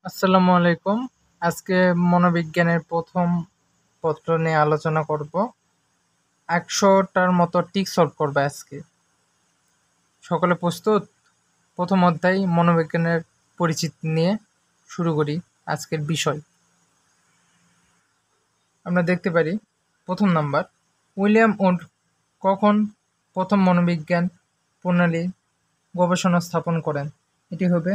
আসসালামু আলাইকুম। আজকে মনোবিজ্ঞানের প্রথম পত্র নিয়ে আলোচনা করব। ১০০টার মতো টিক সলভ করবে আজকে। সকলে প্রস্তুত? প্রথম অধ্যায় মনোবিজ্ঞানের পরিচিতি নিয়ে শুরু করি আজকের বিষয়। আমরা দেখতে পারি প্রথম নাম্বার, উইলিয়াম উড কখন প্রথম মনোবিজ্ঞান প্রণালী গবেষণা স্থাপন করেন? এটি হবে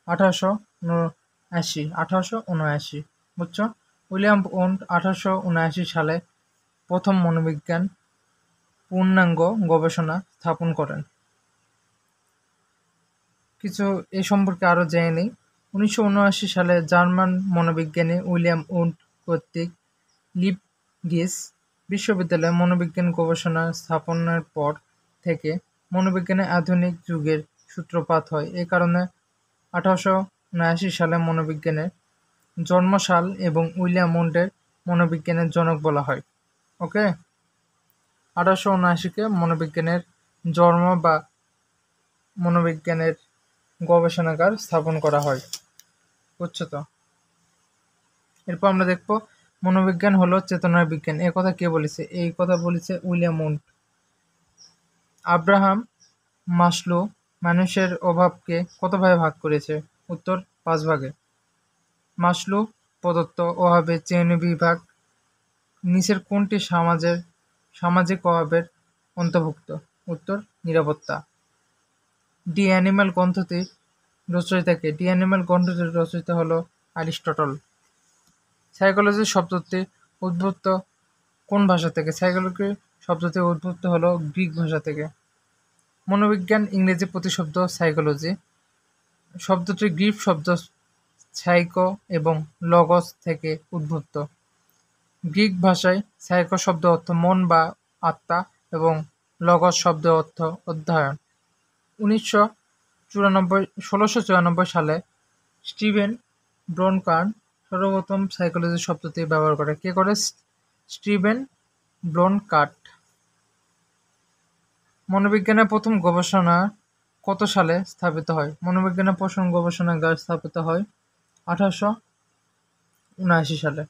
1879। বুঝছো? উইলিয়াম উড 1879 সালে প্রথম মনোবিজ্ঞান পূর্ণাঙ্গ গবেষণা স্থাপন করেন। কিছু এ সম্পর্কে আরও জেনে নিই। 1979 সালে জার্মান মনোবিজ্ঞানী উইলিয়াম উড কর্তৃক লিপজিগ বিশ্ববিদ্যালয়ে মনোবিজ্ঞান গবেষণা স্থাপনের পর থেকে মনোবিজ্ঞানের আধুনিক যুগের সূত্রপাত হয়। এ কারণে 1879 সালে মনোবিজ্ঞানের জন্মসাল এবং উইলিয়াম উডের মনোবিজ্ঞানের জনক বলা হয়। ওকে, 1879-কে মনোবিজ্ঞানের জন্ম বা মনোবিজ্ঞানের গবেষণাগার স্থাপন করা হয়। বুঝছো তো? এরপর আমরা দেখব মনোবিজ্ঞান হলো চেতনার বিজ্ঞান। এ কথা কে বলেছে? এই কথা বলেছে উইলিয়াম উড। আব্রাহাম মাসলো মানুষের অভাবকে কত ভাগে ভাগ করেছে? উত্তর 5 ভাগে। মাসলো প্রদত্ত অভাবের শ্রেণীবিভাগ নিচের কোনটি সামাজিক অভাবের অন্তর্ভুক্ত? উত্তর নিরাপত্তা। ডি অ্যানিমাল গ্রন্থটির রচয়িতা কে? ডি অ্যানিমাল গ্রন্থটির রচয়িতা হলো অ্যারিস্টটল। সাইকোলজি শব্দটি উদ্ভূত কোন ভাষা থেকে? সাইকোলজি শব্দটি উদ্ভূত হলো গ্রিক ভাষা থেকে। মনোবিজ্ঞান ইংরেজি প্রতিশব্দ সাইকোলজি। শব্দটি গ্রিক শব্দ সাইকো এবং লগস থেকে উদ্ভূত। গ্রিক ভাষায় সাইকো শব্দ অর্থ মন বা আত্মা এবং লগস শব্দ অর্থ অধ্যয়ন। 1694 সালে স্টিভেন ব্রনকার্ন সর্বপ্রথম সাইকোলজি শব্দটি ব্যবহার করে। কে করে? স্টিভেন ব্রনকার্ট। মনোবিজ্ঞানের প্রথম গবেষণা কত সালে স্থাপিত হয়? মনোবিজ্ঞানের প্রথম গবেষণাগার স্থাপিত হয় 1879 সালে।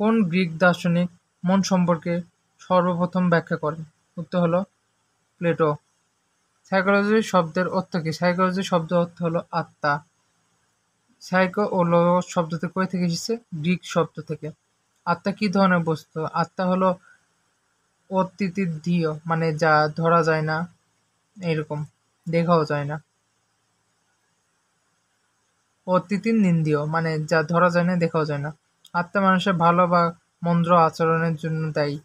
কোন গ্রিক দার্শনিক মন সম্পর্কে সর্বপ্রথম ব্যাখ্যা করেন? উত্তর হলো প্লেটো। সাইকোলজি শব্দের অর্থ কি? সাইকোলজি শব্দের অর্থ হলো আত্মা। সাইকো ও লগস শব্দটি কই থেকে এসেছে? গ্রিক শব্দ থেকে। আত্মা কি ধরনের বস্তু? আত্মা হলো অতীন্দ্রিয়, মানে যা ধরা যায় না, এরকম দেখাও যায় না। অতীন্দ্রিয় মানে যা ধরা যায় না, দেখাও যায় না। আত্মা মানুষের ভালো বা মন্দ আচরণের জন্য দায়ী।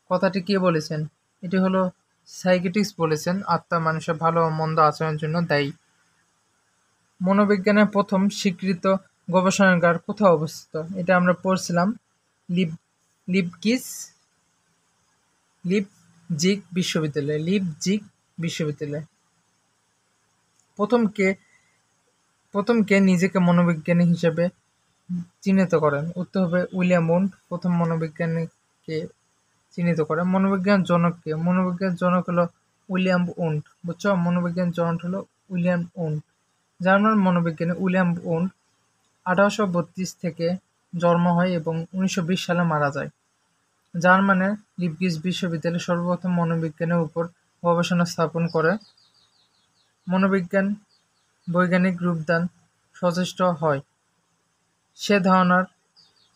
কথাটি কে বলেছেন? এটি হলো সাইকিয়াট্রিস্ট বলেছেন, আত্মা মানুষের ভালো ও মন্দ আচরণের জন্য দায়ী। মনোবিজ্ঞানের প্রথম স্বীকৃত গবেষণাগার কোথায় অবস্থিত? এটা আমরা পড়ছিলাম লিপজিগ বিশ্ববিদ্যালয়। প্রথম কে নিজেকে মনোবিজ্ঞানী হিসেবে চিহ্নিত করেন? উত্তর হবে উইলিয়াম উড প্রথম মনোবিজ্ঞানীকে চিহ্নিত করেন। মনোবিজ্ঞান জনক কে? মনোবিজ্ঞান জনক হলো উইলিয়াম উড। বুঝছো? মনোবিজ্ঞান জনক হলো উইলিয়াম উড। জার্মান মনোবিজ্ঞানী উইলিয়াম উড 1832 থেকে জন্ম হয় এবং 1920 সালে মারা যায়। জার্মানের লিপজিগ বিশ্ববিদ্যালয় সর্বপ্রথম মনোবিজ্ঞানের উপর গবেষণা স্থাপন করে। মনোবিজ্ঞান বৈজ্ঞানিক রূপদান সচেষ্ট হয়। সে ধারণার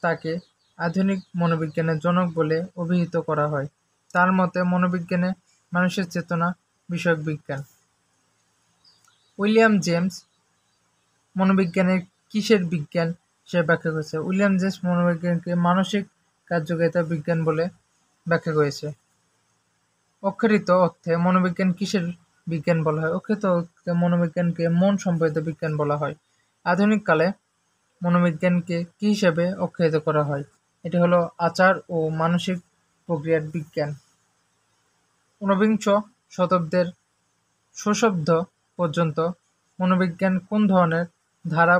তাকে আধুনিক মনোবিজ্ঞানের জনক বলে অভিহিত করা হয়। তার মতে মনোবিজ্ঞানে মানুষের চেতনা বিষয়ক বিজ্ঞান। উইলিয়াম জেমস মনোবিজ্ঞানের কিসের বিজ্ঞান সে ব্যাখ্যা করেছে? উইলিয়াম জেমস মনোবিজ্ঞানকে মানসিক কার্যকারিতা বিজ্ঞান বলে ব্যাখ্যা করেছে। অক্ষরিত অর্থে মনোবিজ্ঞান কিসের বিজ্ঞান বলা হয়? অক্ষরিত অর্থে মনোবিজ্ঞানকে মন সম্পর্কিত বিজ্ঞান বলা হয়। আধুনিক কালে মনোবিজ্ঞানকে কি হিসেবে অক্ষরিত করা হয়? এটি হলো আচার ও মানসিক প্রক্রিয়ার বিজ্ঞান। ঊনবিংশ শতাব্দীর শেষার্ধ পর্যন্ত মনোবিজ্ঞান কোন ধরনের ধারা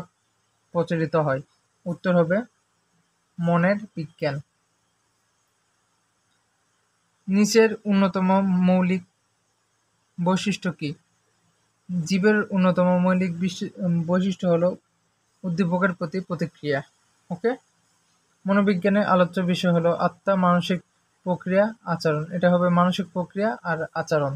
প্রচলিত হয়? উত্তর হবে মনের বিজ্ঞান। নিচের অন্যতম মৌলিক বৈশিষ্ট্য কি? জীবের অন্যতম মৌলিক বৈশিষ্ট্য হলো উদ্দীপকের প্রতি প্রতিক্রিয়া। ওকে, মনোবিজ্ঞানের আলোচ্য বিষয় হলো আত্মা, মানসিক প্রক্রিয়া, আচরণ। এটা হবে মানসিক প্রক্রিয়া আর আচরণ।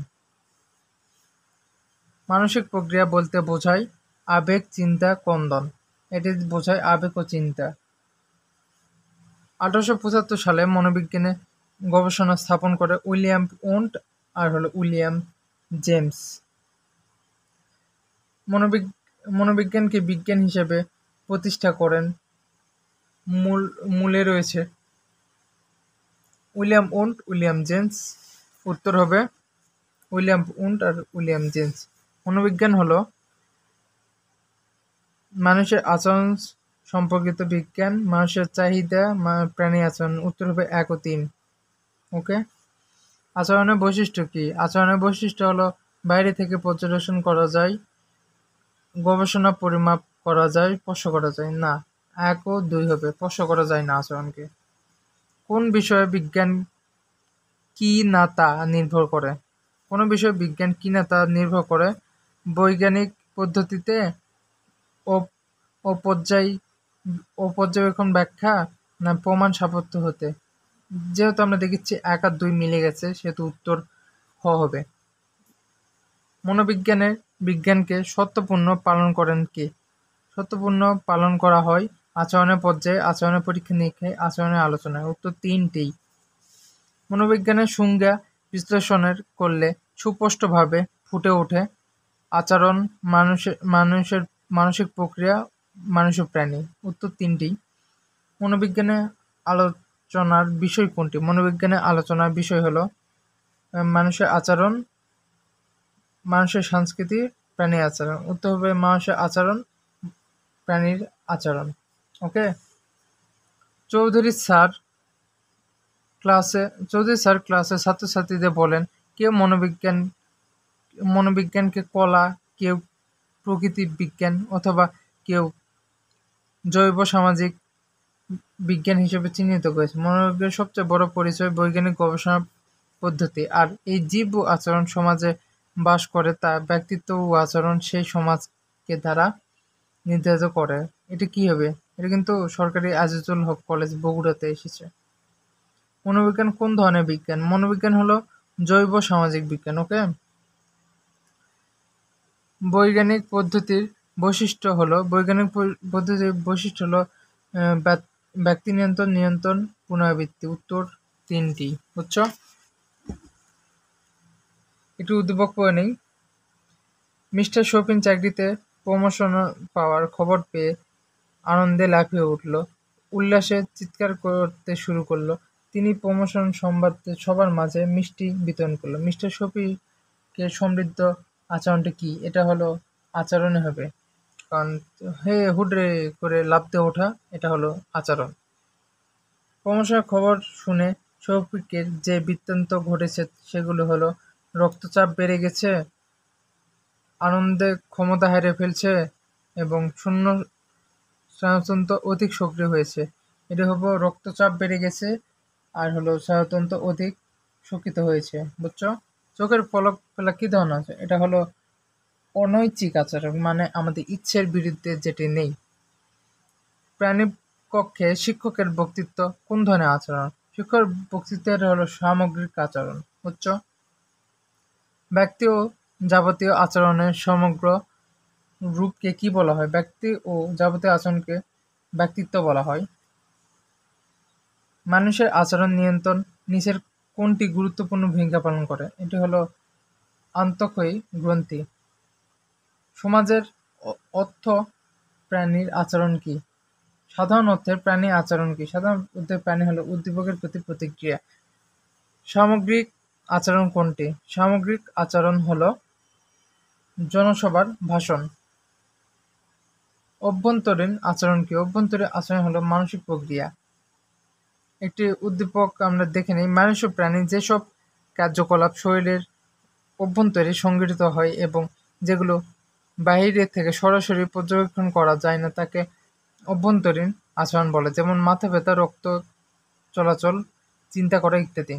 মানসিক প্রক্রিয়া বলতে বোঝায় আবেগ, চিন্তা, কন্দন। এটি বোঝায় আবেগ ও চিন্তা। 1875 সালে মনোবিজ্ঞানে গবেষণা স্থাপন করে উইলিয়াম উন্ট আর উইলিয়াম জেমস। মনোবিজ্ঞানকে বিজ্ঞান হিসেবে প্রতিষ্ঠা করেন মূলে রয়েছে উইলিয়াম উন্ট, উইলিয়াম জেমস। উত্তর হবে উইলিয়াম উন্ট আর উইলিয়াম জেমস। মনোবিজ্ঞান হলো মানুষের আচরণ সম্পর্কিত বিজ্ঞান। মানুষের চাহিদা, প্রাণী আচরণ। উত্তর হবে 1 ও 3। ওকে, আচরণের বৈশিষ্ট্য কি? আচরণের বৈশিষ্ট্য হলো বাইরে থেকে পর্যবেক্ষণ করা যায়, গবেষণা পরিমাপ করা যায়, স্পর্শ করা যায় না। 1 ও 2 হবে, স্পর্শ করা যায় না আচরণকে। কোন বিষয়ে বিজ্ঞান কি না তা নির্ভর করে? কোনো বিষয়ে বিজ্ঞান কি না তা নির্ভর করে বৈজ্ঞানিক পদ্ধতিতে, পর্যবেক্ষণ, ব্যাখ্যা, না প্রমাণ সাপত্য হতে। যেহেতু আমরা দেখেছি 1 আর 2 মিলে গেছে, সেহেতু উত্তর হ হবে। বিজ্ঞানকে সত্যপূর্ণ পালন করেন কে? সত্যপূর্ণ পালন করা হয় আচরণের পর্যায়ে, আচরণের পরীক্ষা নিরীক্ষায়, আচরণের আলোচনায়। উত্তর 3টেই। মনোবিজ্ঞানের সংজ্ঞা বিশ্লেষণের করলে সুস্পষ্টভাবে ফুটে ওঠে আচরণ, মানুষের মানসিক প্রক্রিয়া, মানুষ ও প্রাণী। উত্তর 3টেই। মনোবিজ্ঞানের আলোচনার বিষয় কোনটি? মনোবিজ্ঞানের আলোচনার বিষয় হলো মানুষের আচরণ, মানুষের সংস্কৃতি, প্রাণীর আচরণ। উত্তর হবে মানুষের আচরণ, প্রাণীর আচরণ। ওকে, চৌধুরী স্যার ক্লাসে ছাত্রছাত্রীদের বলেন, কেউ মনোবিজ্ঞানকে কলা, কেউ প্রকৃতি বিজ্ঞান অথবা কেউ জৈব সামাজিক বিজ্ঞান হিসেবে চিহ্নিত করেছে। মনোবিজ্ঞানের সবচেয়ে বড় পরিচয় বৈজ্ঞানিক গবেষণা পদ্ধতি। আর এই জীব ও আচরণ সমাজে বাস করে, তা ব্যক্তিত্ব ও আচরণ সেই সমাজকে দ্বারা নির্ধারিত করে। এটা কি হবে? এটা কিন্তু সরকারি আজিজুল হক কলেজ, বগুড়াতে এসেছে। মনোবিজ্ঞান কোন ধরনের বিজ্ঞান? মনোবিজ্ঞান হলো জৈব সামাজিক বিজ্ঞান। ওকে, বৈজ্ঞানিক পদ্ধতির বৈশিষ্ট্য হলো ব্যক্তি নিয়ন্ত্রণ, পুনরাবৃত্তি। উত্তর 3টি। বুঝছো? একটু উদ্দীপক পড়ে নেই। মিস্টার শফিন চাকরিতে প্রমোশন পাওয়ার খবর পেয়ে আনন্দে লাফিয়ে উঠল, উল্লাসে চিৎকার করতে শুরু করলো। তিনি প্রমোশন সংবাদ সবার মাঝে মিষ্টি বিতরণ করলো। মিস্টার শফিকে সমৃদ্ধ আচরণটা কি? এটা হলো আচরণে হবে, কারণ হুডরে করে লাফ দিয়ে ওঠা, এটা হলো আচরণ। প্রমোশনের খবর শুনে শফিকের যে বৃত্তান্ত ঘটেছে সেগুলো হলো রক্তচাপ বেড়ে গেছে, আনন্দে ক্ষমতা হারিয়ে ফেলছে এবং শূন্য স্নায়ুতন্ত্র অধিক সক্রিয় হয়েছে। এটা হলো রক্তচাপ বেড়ে গেছে আর হলো স্নায়ুতন্ত্র অধিক সক্রিয় হয়েছে। বুঝছো? চোখের পলক ফেলা কি ধরনের আছে? এটা হলো অনৈচ্ছিক আচরণ, মানে আমাদের ইচ্ছের বিরুদ্ধে যেটি নেই। প্রাণী কক্ষে শিক্ষকের বক্তৃত্ব কোন ধরনের আচরণ? শিক্ষকের বক্তৃত্বের হলো সামগ্রিক আচরণ। বুঝছো? ব্যক্তি ও যাবতীয় আচরণের সমগ্র রূপকে কি বলা হয়? ব্যক্তি ও যাবতীয় আচরণকে ব্যক্তিত্ব বলা হয়। মানুষের আচরণ নিয়ন্ত্রণ নিচের কোনটি গুরুত্বপূর্ণ ভূমিকা পালন করে? এটি হলো আন্তঃক্ষয়ী গ্রন্থি। সমাজের অর্থ প্রাণীর আচরণ কি? সাধারণ অর্থের প্রাণী আচরণ কি? সাধারণ অর্থের প্রাণী হলো উদ্দীপকের প্রতি প্রতিক্রিয়া। সামগ্রিক আচরণ কোনটি? সামগ্রিক আচরণ হলো জনসভার ভাষণ। অভ্যন্তরীণ আচরণ কি? অভ্যন্তরীণ আচরণ হলো মানসিক প্রক্রিয়া। একটি উদ্দীপক আমরা দেখে নিই। মানুষ ও প্রাণী যেসব কার্যকলাপ শরীরের অভ্যন্তরে সংঘটিত হয় এবং যেগুলো বাহিরে থেকে সরাসরি পর্যবেক্ষণ করা যায় না, তাকে অভ্যন্তরীণ আচরণ বলে। যেমন মাথা ব্যথা, রক্ত চলাচল, চিন্তা করা ইত্যাদি।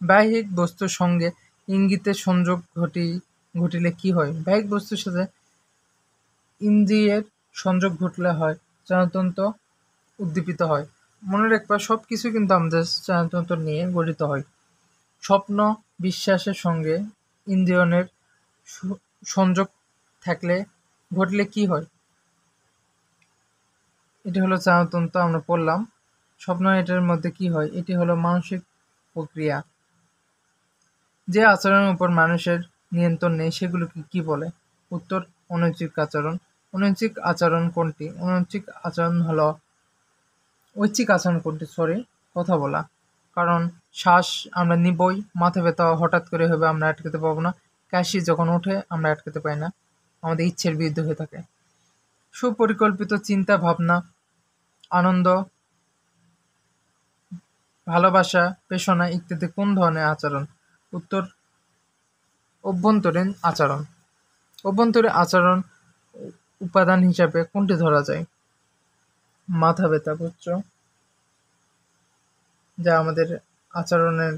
বাহ্যিক বস্তুর সঙ্গে ইঙ্গিতের সংযোগ ঘটিয়ে ঘটিলে কি হয়? বাহ্যিক বস্তুর সাথে ইন্দ্রিয়ের সংযোগ ঘটলে হয় স্নায়ুতন্ত্র উদ্দীপিত হয়। মনে রাখবা সবকিছু কিন্তু আমাদের স্নায়ুতন্ত্র নিয়ে গঠিত হয়। স্বপ্ন বিশ্বাসের সঙ্গে ইন্দ্রিয়নের সংযোগ থাকলে ঘটলে কি হয়? এটি হলো স্নায়ুতন্ত্র, আমরা পড়লাম। স্বপ্ন এটার মধ্যে কি হয়? এটি হলো মানসিক প্রক্রিয়া। যে আচরণের উপর মানুষের নিয়ন্ত্রণ নেই সেগুলোকে কি বলে? উত্তর, অনৈচ্ছিক আচরণ। অনৈচ্ছিক আচরণ কোনটি? অনৈচ্ছিক আচরণ হলো ঐচ্ছিক আচরণ কোনটি? কথা বলা। কারণ শ্বাস আমরা নিবই, মাথা ব্যথা হঠাৎ করে হবে, আমরা আটকাতে পারবো না। কাশি যখন ওঠে আমরা আটকাতে পারি না, আমাদের ইচ্ছের বিরুদ্ধে হয়ে থাকে। সুপরিকল্পিত চিন্তা ভাবনা, আনন্দ, ভালোবাসা, পেশনা ইত্যাদি কোন ধরনের আচরণ? উত্তর, অভ্যন্তরীণ আচরণ। অভ্যন্তরীণ আচরণ উপাদান হিসাবে কোনটি ধরা যায়? মাথা ব্যথা, বুঝছো? যা আমাদের আচরণের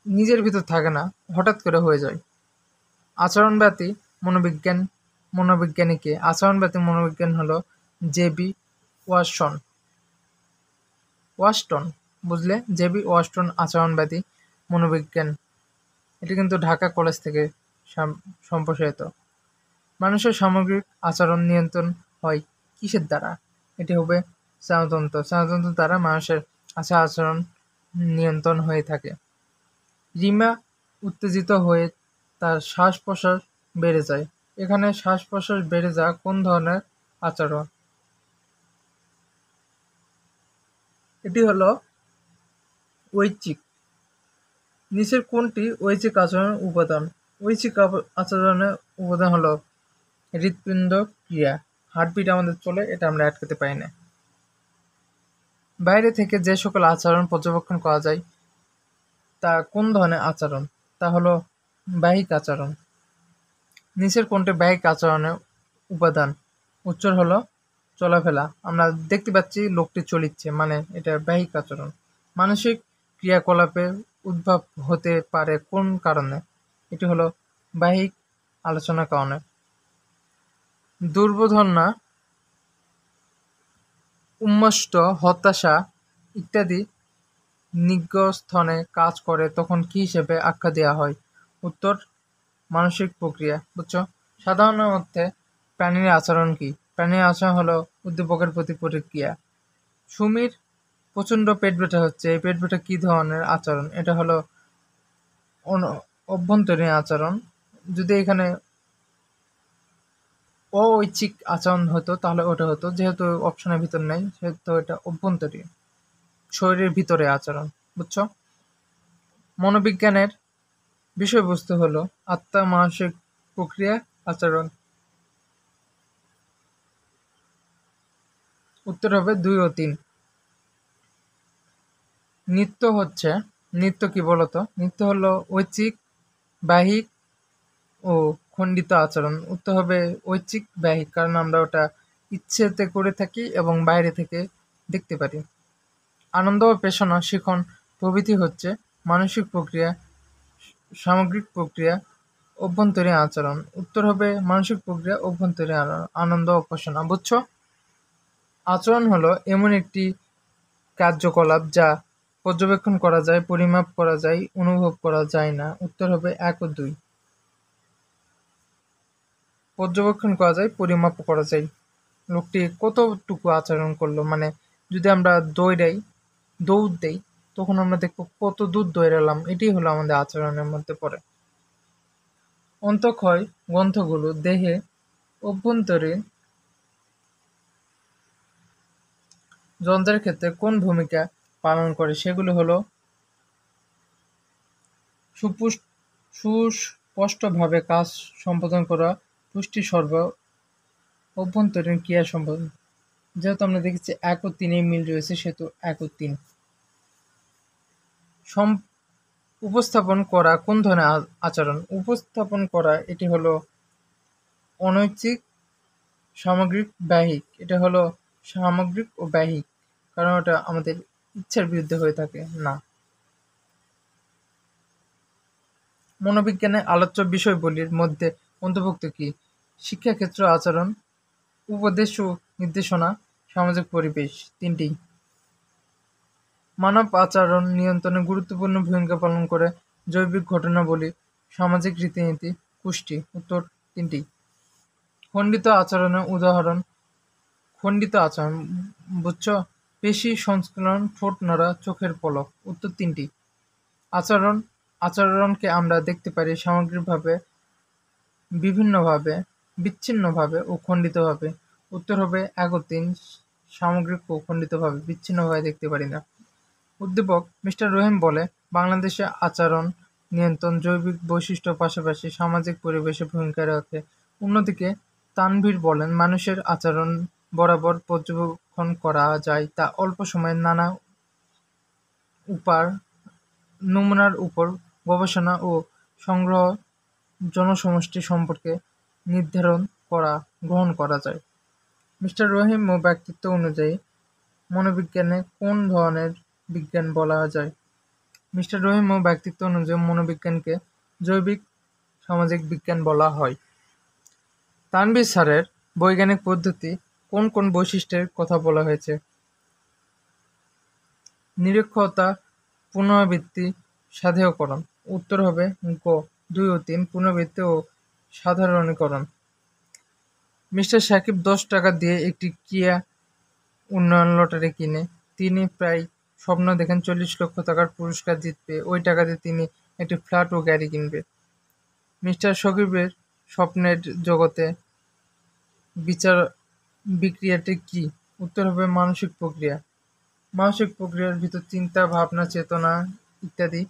নিজের ভিতর থাকে না, হঠাৎ করে হয়ে যায়। আচরণব্যাধি মনোবিজ্ঞানীকে আচরণব্যাধি মনোবিজ্ঞান হলো জেবি ওয়াশটন, বুঝলে? জেবি ওয়াশটন আচরণব্যাধি মনোবিজ্ঞান। এটি কিন্তু ঢাকা কলেজ থেকে সম্প্রসারিত। মানুষের সামগ্রিক আচরণ নিয়ন্ত্রণ হয় কিসের দ্বারা? এটি হবে স্নায়ুতন্ত্র। স্নায়ুতন্ত্র দ্বারা মানুষের আচরণ নিয়ন্ত্রণ হয়ে থাকে। রিমা উত্তেজিত হয়ে তার শ্বাস প্রশ্বাস বেড়ে যায়। এখানে শ্বাস প্রশ্বাস বেড়ে যাওয়া কোন ধরনের আচরণ? এটি হলো ঐচ্ছিক। নিচের কোনটি ঐচ্ছিক আচরণের উপাদান? ঐচ্ছিক আচরণের উপাদান হলো হৃৎপিণ্ড ক্রিয়া। হার্টবিট আমাদের চলে, এটা আমরা আটকাতে পারি না। বাইরে থেকে যে সকল আচরণ পর্যবেক্ষণ করা যায় তা কোন ধরনের আচরণ? তা হলো বাহ্যিক আচরণ। নিচের কোনটি বাহ্যিক আচরণের উপাদান? উত্তর হলো চলাফেরা। আমরা দেখতে পাচ্ছি লোকটি চলিচ্ছে, মানে এটা বাহ্যিক আচরণ। মানসিক ক্রিয়াকলাপে উদ্ভব হতে পারে কোন কারণে? এটি হলো বাহ্যিক আলোচনার কারণে। দুর্বোধনা, উন্মষ্ট, হতাশা ইত্যাদি নিগ্রহস্থনে কাজ করে তখন কি হিসেবে আখ্যা দেওয়া হয়? উত্তর, মানসিক প্রক্রিয়া। বুঝছো? সাধারণ অর্থে প্রাণীর আচরণ কি? প্রাণীর আচরণ হলো উদ্দীপকের প্রতি প্রতিক্রিয়া। সুমির প্রচণ্ড পেট ব্যথা হচ্ছে, এই পেট ব্যথা কি ধরনের আচরণ? এটা হলো অভ্যন্তরীণ আচরণ। যদি এখানে অঐচ্ছিক আচরণ হতো তাহলে ওটা হতো, যেহেতু অপশনের ভিতর নেই সেহেতু এটা অভ্যন্তরীণ, শরীরের ভিতরে আচরণ। বুঝছো? মনোবিজ্ঞানের বিষয়বস্তু হলো আত্মা, মানসিক প্রক্রিয়া, আচরণ। উত্তর হবে 2 ও 3। নৃত্য কি বলতো? নৃত্য হলো ঐচ্ছিক, বাহ্যিক ও খণ্ডিত আচরণ। উত্তর হবে ঐচ্ছিক বাহ্যিক, কারণ আমরা ওটা ইচ্ছেতে করে থাকি এবং বাইরে থেকে দেখতে পারি। আনন্দ ও পেশনা, শিখন প্রভৃতি হচ্ছে মানসিক প্রক্রিয়া, সামগ্রিক প্রক্রিয়া, অভ্যন্তরীণ আচরণ। উত্তর হবে মানসিক প্রক্রিয়া, অভ্যন্তরীণ আনন্দ ও পেশনা। বুঝছো? আচরণ হলো এমন একটি কার্যকলাপ যা পর্যবেক্ষণ করা যায়, পরিমাপ করা যায়, অনুভব করা যায় না। উত্তর হবে 1 ও 2। পর্যবেক্ষণ করা যায়, পরিমাপ করা যায়। লোকটি কতটুকু আচরণ করলো, মানে যদি আমরা দৌড় দেই তখন আমরা দেখবো কত দূর দৌড়ালাম, এটি হলো আমাদের আচরণের মধ্যে পড়ে। অন্তঃক্ষয় গ্রন্থগুলো দেহে অভ্যন্তরীণ যন্ত্রের ক্ষেত্রে কোন ভূমিকা পালন করে? সেগুলো হলো সুস্পষ্টভাবে কাজ সম্পাদন করা, পুষ্টি সরবরাহ, অভ্যন্তরীণ ক্রিয়া সম্পাদন। যেহেতু আমরা দেখেছি 1 ও 3 মিল রয়েছে সেহেতু 1 ও 3। উপস্থাপন করা কোন ধরনের আচরণ? উপস্থাপন করা এটি হলো অনৈচ্ছিক, সামগ্রিক, বাহ্যিক। এটা হলো সামগ্রিক ও বাহ্যিক, কারণ ওটা আমাদের ইচ্ছার বিরুদ্ধে হয়ে থাকে না। মনোবিজ্ঞানের আলোচ্য বিষয়গুলির মধ্যে অন্তর্ভুক্ত কি? শিক্ষাক্ষেত্র, আচরণ, উপদেশ ও নির্দেশনা, সামাজিক পরিবেশ। 3টি। মানব আচরণ নিয়ন্ত্রণে গুরুত্বপূর্ণ ভূমিকা পালন করে জৈবিক ঘটনাবলী, সামাজিক রীতিনীতি, পুষ্টি। উত্তর 3টি। খণ্ডিত আচরণের উদাহরণ। খণ্ডিত আচরণ বুঝছ? পেশি সংস্করণ, ঠোঁট নড়া, চোখের পলক। উত্তর 3টি। আচরণকে আমরা দেখতে পারি সামগ্রিকভাবে, বিভিন্নভাবে, বিচ্ছিন্নভাবে ও খণ্ডিতভাবে। উত্তর হবে 1 ও 3, সামগ্রিক ও খণ্ডিতভাবে, বিচ্ছিন্নভাবে দেখতে পারি না। উদ্দীপক মিস্টার রহিম বলে, বাংলাদেশে আচরণ নিয়ন্ত্রণ জৈবিক বৈশিষ্ট্য পাশাপাশি সামাজিক পরিবেশে ভূমিকা রাখে। অন্যদিকে তানভীর বলেন, মানুষের আচরণ বরাবর পর্যবেক্ষণ করা যায় তা অল্প সময়ে নানা নমুনার উপর গবেষণা ও সংগ্রহ জনসমষ্টি সম্পর্কে গ্রহণ করা যায়। মিস্টার রহিম ও ব্যক্তিত্ব অনুযায়ী মনোবিজ্ঞানে কোন ধরনের বিজ্ঞান বলা যায়? মিস্টার রহিম ও ব্যক্তিত্ব অনুযায়ী মনোবিজ্ঞানকে জৈবিক সামাজিক বিজ্ঞান বলা হয়। তানভীর স্যারের বৈজ্ঞানিক পদ্ধতি কোন কোন বৈশিষ্ট্যের কথা বলা হয়েছে? নিরপেক্ষতা, পুনরাবৃত্তি, সাধেয়করণ। উত্তর হবে গ 2 ও 3, পুনরাবৃত্তি ও সাধারণীকরণ। মিস্টার সাকিব 10 টাকা দিয়ে একটি কিয়া উন্নয়ন লটারি কিনে তিনি প্রায় স্বপ্ন দেখেন 40 লক্ষ টাকার পুরস্কার জিতবে, ওই টাকা দিয়ে তিনি একটি ফ্ল্যাট ও গাড়ি কিনবে। মিস্টার সাকিবের স্বপ্নের জগতে বিক্রিয়াটি কি? উত্তর হবে মানসিক প্রক্রিয়া। মানসিক প্রক্রিয়ার ভিতর চিন্তা, ভাবনা, চেতনা ইত্যাদি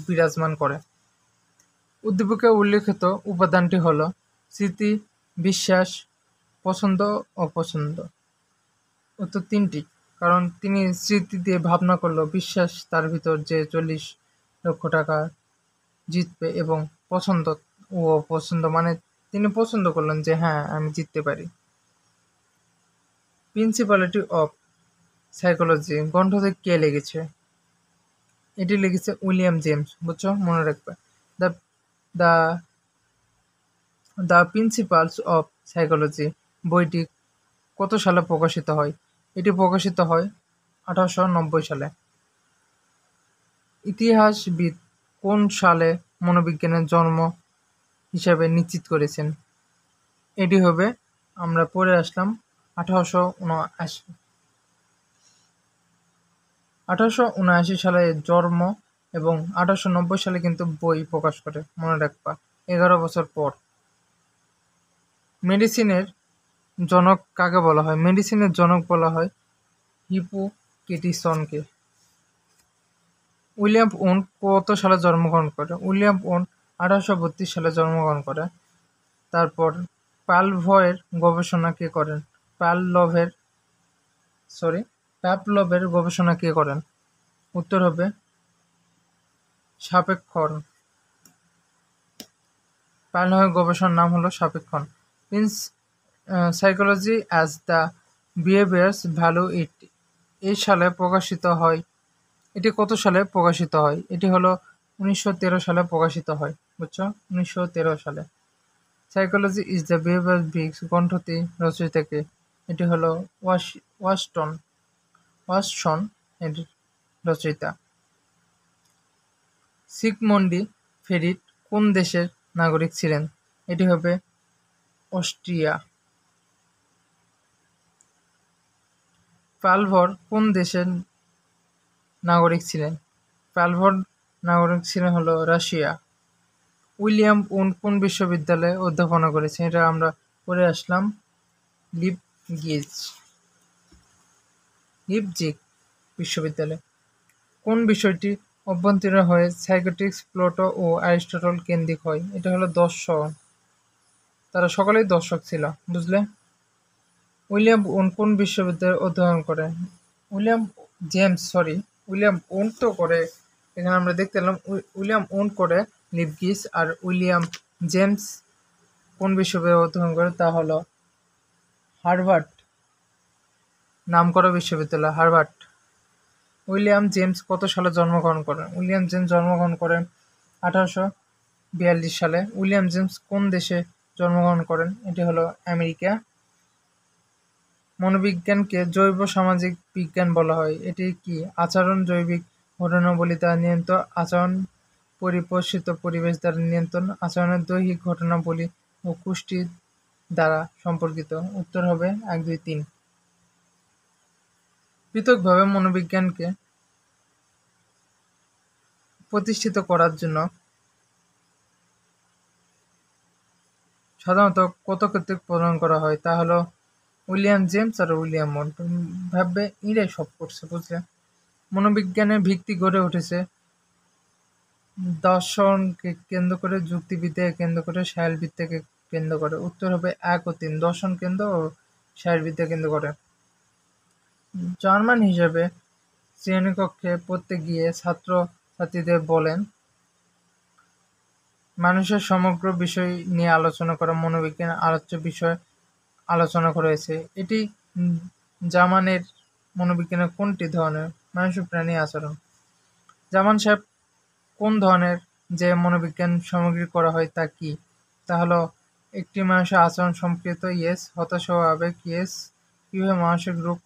বিরাজমান করে। উদ্দীপকে উল্লেখিত উপাদানটি হল স্মৃতি, বিশ্বাস, পছন্দ, অপছন্দ। উত্তর 3টি। কারণ তিনি স্মৃতি দিয়ে ভাবনা করলো, বিশ্বাস তার ভিতর যে 40 লক্ষ টাকা জিতবে, এবং পছন্দ ও অপছন্দ মানে তিনি পছন্দ করলেন যে হ্যাঁ আমি জিততে পারি। প্রিন্সিপালিটি অফ সাইকোলজি গ্রন্থটি কে লিখেছে? এটি লিখেছে উইলিয়াম জেমস। বুঝছো? মনে রাখবে। The the principles of psychology বইটি কত সালে প্রকাশিত হয়? এটি প্রকাশিত হয় 1890 সালে। ইতিহাসবিদ কোন সালে মনোবিজ্ঞানের জন্ম হিসাবে নিশ্চিত করেছেন? এটি হবে, আমরা পড়ে আসলাম, 1879। 1879 সালে জন্ম এবং 1890 সালে কিন্তু বই প্রকাশ করে, মনে রাখবা, 11 বছর পর। মেডিসিনের জনক কাকে বলা হয়? মেডিসিনের জনক বলা হয় হিপোক্রেটিসকে। উইলিয়াম ওন্ট কত সালে জন্মগ্রহণ করে? উইলিয়াম ওন্ট 1832 সালে জন্মগ্রহণ করে। তারপর পাভলভের গবেষণা কে করেন? প্যাভলভের গবেষণা কে করেন? উত্তর হবে সাপেক্ষণ। পাভলভের গবেষণার নাম হলো সাপেক্ষণ। Psychology as the behaviours value it এই সালে প্রকাশিত হয়। এটি কত সালে প্রকাশিত হয়? এটি হলো 1913 সালে প্রকাশিত হয়। বুঝছো? 1913 সালে। Psychology is the behaviour Biggs গ্রন্থটি রচয়িতা কে? এটি হলো ওয়াটসন এর রচয়িতা। সিগমন্ড ফ্রয়েড কোন দেশের নাগরিক ছিলেন? এটি হবে অস্ট্রিয়া। পাভলভ কোন দেশের নাগরিক ছিলেন? পাভলভ নাগরিক ছিলেন হলো রাশিয়া। উইলিয়াম ওন্ট কোন বিশ্ববিদ্যালয়ে অধ্যাপনা করেছেন? এটা আমরা পড়ে আসলাম, লিপজিগ বিশ্ববিদ্যালয়। কোন বিষয়টি অভ্যন্তরীণ হয়ে সক্রেটিস, প্লেটো ও অ্যারিস্টটল কেন্দ্রিক হয়? এটা হলো দর্শন। তারা সকলেই দর্শক ছিল। বুঝলে? উইলিয়াম ওন্ট কোন বিশ্ববিদ্যালয়ে অধ্যয়ন করেন? উইলিয়াম ওন্ট তো করে, এখানে আমরা দেখতে পেলাম উইলিয়াম ওন্ট করে লিপজিগ, আর উইলিয়াম জেমস কোন বিশ্ববিদ্যালয়ে অধ্যয়ন করে? তা হলো হার্ভার্ড, নামকরা বিশ্ববিদ্যালয় হার্ভার্ড। উইলিয়াম জেমস কত সালে জন্মগ্রহণ করেন? উইলিয়াম জেমস জন্মগ্রহণ করেন 1800 1942 সালে। উইলিয়াম জেমস কোন দেশে জন্মগ্রহণ করেন? এটি হলো আমেরিকা। মনোবিজ্ঞানকে জৈব সামাজিক বিজ্ঞান বলা হয়। এটি কি? আচরণ জৈবিক ঘটনাবলী দ্বারা নিয়ন্ত্রণ, আচরণ পরিপোষিত পরিবেশ দ্বারা নিয়ন্ত্রণ, আচরণের দৈহিক ঘটনাবলী ও পুষ্টি দ্বারা সম্পর্কিত। উত্তর হবে 1, 2, 3। পৃথকভাবে মনোবিজ্ঞানকে প্রতিষ্ঠিত করার জন্য সাধারণত কত কর্তৃক প্রদান করা হয়? তা হলো উইলিয়াম জেমস আর উইলিয়াম মন্ট। ভাববে এরাই সব করছে, বুঝলে? মনোবিজ্ঞানের ভিত্তি গড়ে উঠেছে দর্শনকে কেন্দ্র করে, যুক্তিবিদ্যাকে কেন্দ্র করে, শারীরবিদ্যাকে কেন্দ্র করে। উত্তর হবে 1 ও 3, দর্শন কেন্দ্র ও শারীরবিদ্যা কেন্দ্র করে। জার্মান হিসেবে শ্রেণীকক্ষে পড়তে গিয়ে ছাত্র ছাত্রীদের বলেন, মানুষের সমগ্র বিষয় নিয়ে আলোচনা করা মনোবিজ্ঞানের আলোচ্য বিষয় আলোচনা করা হয়েছে। এটি জার্মানের মনোবিজ্ঞানের কোনটি ধরনের? মানুষ ও প্রাণী আচরণ। জার্মান সাহেব কোন ধরনের যে মনোবিজ্ঞান সামগ্রী করা হয় তা কি? তা হলো একটি মানুষের আচরণ সম্পর্কিত, ইয়েস। হতাশা ও আবেগ, ইয়েস। কিভাবে মানসিক রোগ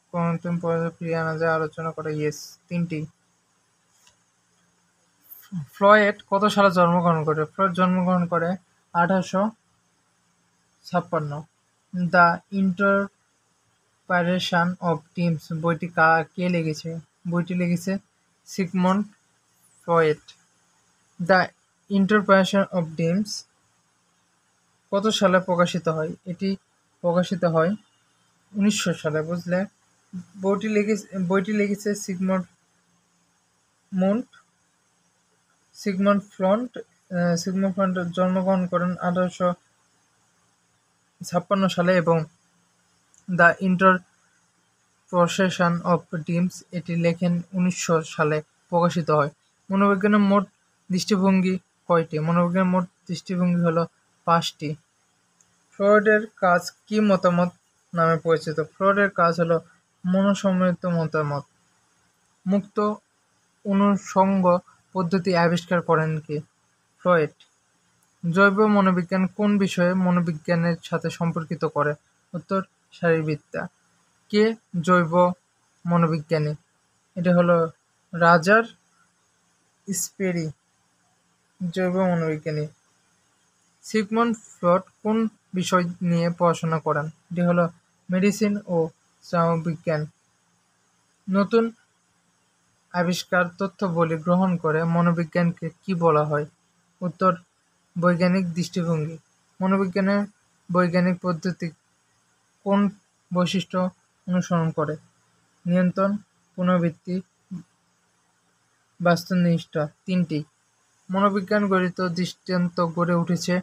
ফিরিয়ে আনা যায় আলোচনা করা, ইয়েস। 3টি। ফ্লয়েড কত সালে জন্মগ্রহণ করে? ফ্লয়েড জন্মগ্রহণ করে 1856। দ্য ইন্টারপ্রিটেশন অফ ড্রিমস বইটি কে লিখেছে? বইটি লিখেছে Sigmund Freud. The interpretation of dreams কত সালে প্রকাশিত হয়? এটি প্রকাশিত হয় 1900 সালে, বুঝলে? বইটি লিখেছে সিগমন্ড ফ্রয়েড। সিগমন্ড ফ্রয়েড জন্মগ্রহণ করেন 1856 সালে এবং দ্য ইন্টারপ্রিটেশন অফ ড্রিমস এটি লেখেন 1900 সালে প্রকাশিত হয়। মনোবিজ্ঞানের মোট দৃষ্টিভঙ্গি কয়টি? মনোবিজ্ঞানের মোট দৃষ্টিভঙ্গি হলো 5টি। ফ্রয়েডের কাজ কি মতামত নামে পরিচিত? ফ্রয়েডের কাজ হলো মনসম্মত মতামত। মুক্ত অনুষঙ্গ পদ্ধতি আবিষ্কার করেন কে? ফ্রয়েড। জৈব মনোবিজ্ঞান কোন বিষয়ে মনোবিজ্ঞানের সাথে সম্পর্কিত করে? উত্তর শারীরবিদ্যা। কে জৈব মনোবিজ্ঞানী? এটা হলো রজার স্পেরি, জৈব মনোবিজ্ঞানী। সিগমন্ড ফ্রয়েড কোন বিষয় নিয়ে পড়াশোনা করেন? এটি হলো মেডিসিন ও চর্মবিজ্ঞান। নতুন আবিষ্কার তথ্যাবলী গ্রহণ করে মনোবিজ্ঞানকে কি বলা হয়? উত্তর বৈজ্ঞানিক দৃষ্টিভঙ্গি। মনোবিজ্ঞানের বৈজ্ঞানিক পদ্ধতি কোন বৈশিষ্ট্য অনুসরণ করে? নিয়ন্ত্রণ, পুনরাবৃত্তি, বাস্তবনিষ্ঠ। 3টি। মনোবিজ্ঞান গঠিত দৃষ্টান্ত গড়ে উঠেছে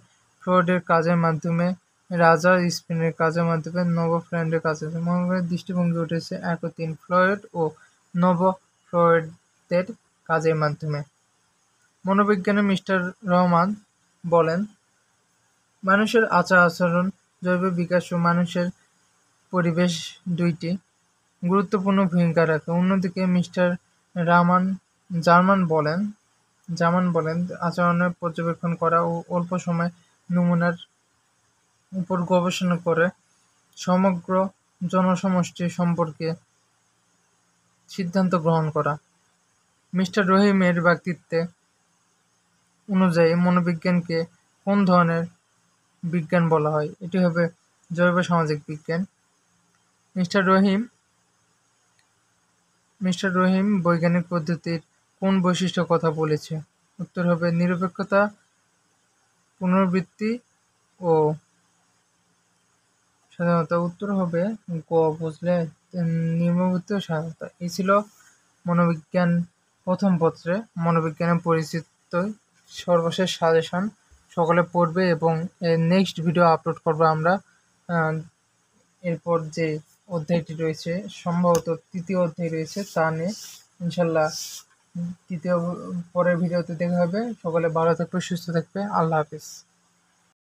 ফ্রয়েডের কাজের মাধ্যমে, রজার স্পেরির কাজের মাধ্যমে, নোভো ফ্রয়েডের কাজের মাধ্যমে। মনোবিজ্ঞানের দৃষ্টিভঙ্গি উঠেছে 1 ও 3, ফ্রয়েড ও নোভো ফ্রয়েডের কাজের মাধ্যমে। মনোবিজ্ঞানী মিস্টার রহমান বলেন, মানুষের আচার-আচরণ, জৈব বিকাশ ও মানুষের পরিবেশ দুইটি গুরুত্বপূর্ণ ভূমিকা রাখে। অন্যদিকে মিস্টার জার্মান বলেন, আচরণের পর্যবেক্ষণ করা ও অল্প সময় নমুনার উপর গবেষণা করে সমগ্র জনসমষ্টি সম্পর্কে সিদ্ধান্ত গ্রহণ করা। মিস্টার রহিমের ব্যক্তিত্বে অনুযায়ী মনোবিজ্ঞানকে কোন ধরনের বিজ্ঞান বলা হয়? এটি হবে জৈব সামাজিক বিজ্ঞান। মিস্টার রহিম বৈজ্ঞানিক পদ্ধতির কোন বৈশিষ্ট্যের কথা বলেছে? উত্তর হবে নিরপেক্ষতা, পুনরাবৃত্তি ও স্বাধীনতা। উত্তর হবে গ, বুঝলে? নিম্নবর্তী স্বাধীনতা। এই ছিল মনোবিজ্ঞান প্রথম পত্রে মনোবিজ্ঞানের পরিচিত সর্বশেষ সাজেশন। সকলে পড়বে এবং নেক্সট ভিডিও আপলোড করবো আমরা। এরপর যে অধ্যায়টি রয়েছে, সম্ভবত 3য় অধ্যায় রয়েছে, তা নিয়ে ইনশাল্লাহ পরের ভিডিওতে দেখা হবে। সকলে ভালো থাকবে, সুস্থ থাকবে। আল্লাহ হাফিজ।